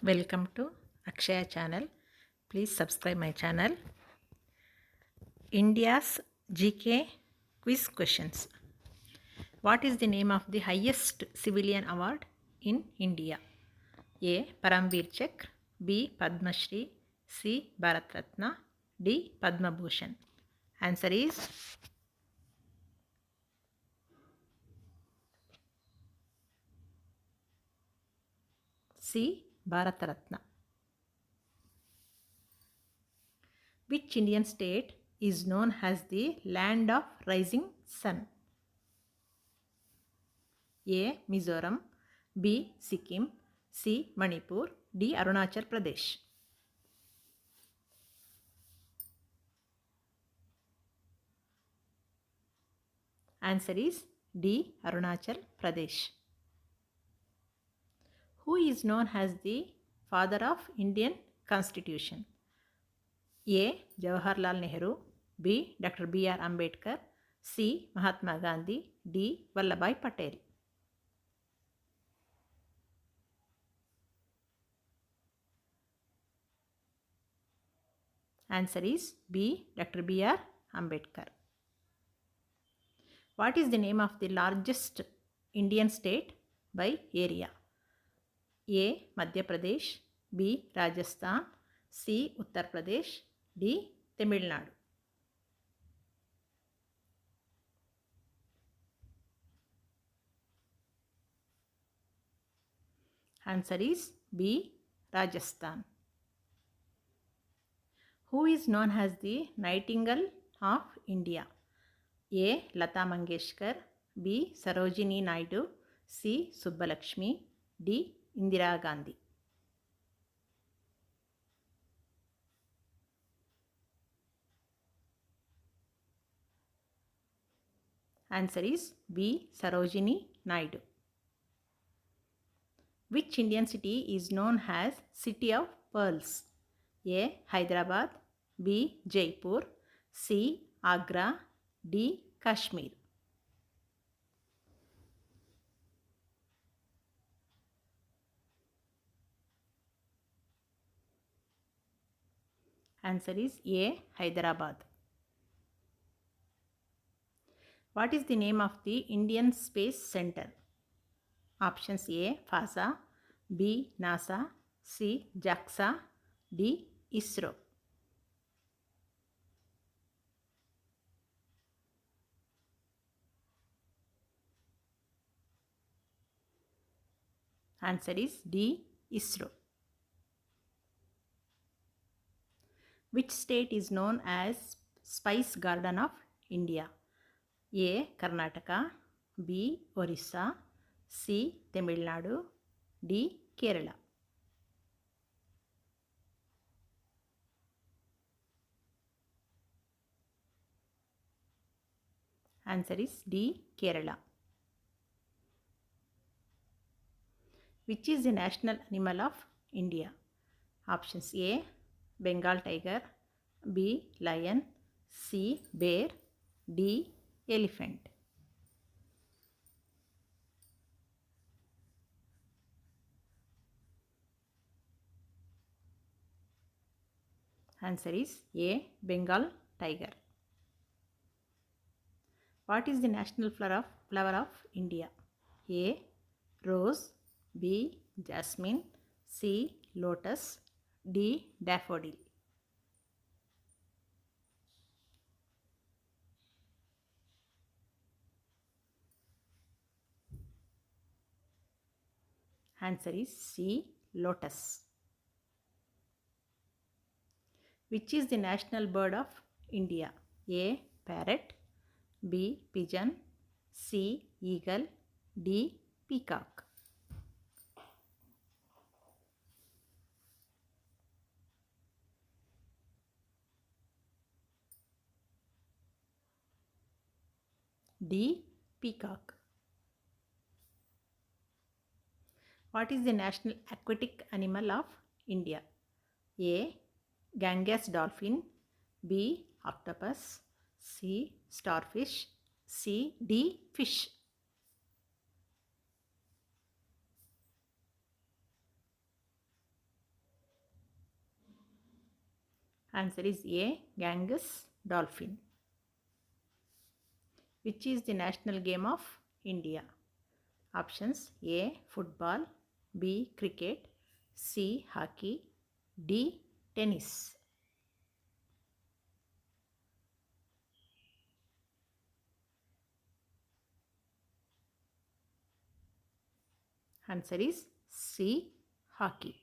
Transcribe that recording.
Welcome to Akshaya channel. Please subscribe my channel. India's GK quiz questions. What is the name of the highest civilian award in India? A. Paramveer Chakra, B. Padma Shri, C. Bharat Ratna, D. Padma Bhushan. Answer is C. Bharat Ratna. Which Indian state is known as the land of rising sun? A. Mizoram, B. Sikkim, C. Manipur, D. Arunachal Pradesh. Answer is D. Arunachal Pradesh. Who is known as the father of Indian Constitution? A. Jawaharlal Nehru, B. Dr. B.R. Ambedkar, C. Mahatma Gandhi, D. Vallabhbhai Patel. Answer is B. Dr. B.R. Ambedkar. What is the name of the largest Indian state by area? A. Madhya Pradesh, B. Rajasthan, C. Uttar Pradesh, D. Tamil Nadu. Answer is B. Rajasthan. Who is known as the Nightingale of India? A. Lata Mangeshkar, B. Sarojini Naidu, C. Subbalakshmi, D. Indira Gandhi. Answer is B. Sarojini Naidu. Which Indian city is known as City of Pearls? A. Hyderabad, B. Jaipur, C. Agra, D. Kashmir. Answer is A. Hyderabad. What is the name of the Indian Space Center? Options A. FASA, B. NASA, C. JAXA, D. ISRO. Answer is D. ISRO. Which state is known as Spice Garden of India? A. Karnataka, B. Orissa, C. Tamil Nadu, D. Kerala. Answer is D. Kerala. Which is the national animal of India? Options A. Bengal tiger, B. Lion, C. Bear, D. Elephant. Answer is A. Bengal tiger. What is the national flower of India? A. Rose, B. Jasmine, C. Lotus, D. Daffodil. Answer is C. Lotus. Which is the national bird of India? A. Parrot, B. Pigeon, C. Eagle, D. Peacock. D. Peacock. What is the national aquatic animal of India? A. Ganges dolphin, B. Octopus, C. Starfish, C. D. Fish. Answer is A. Ganges dolphin. Which is the national game of India? Options: A. Football, B. Cricket, C. Hockey, D. Tennis. Answer is C. Hockey.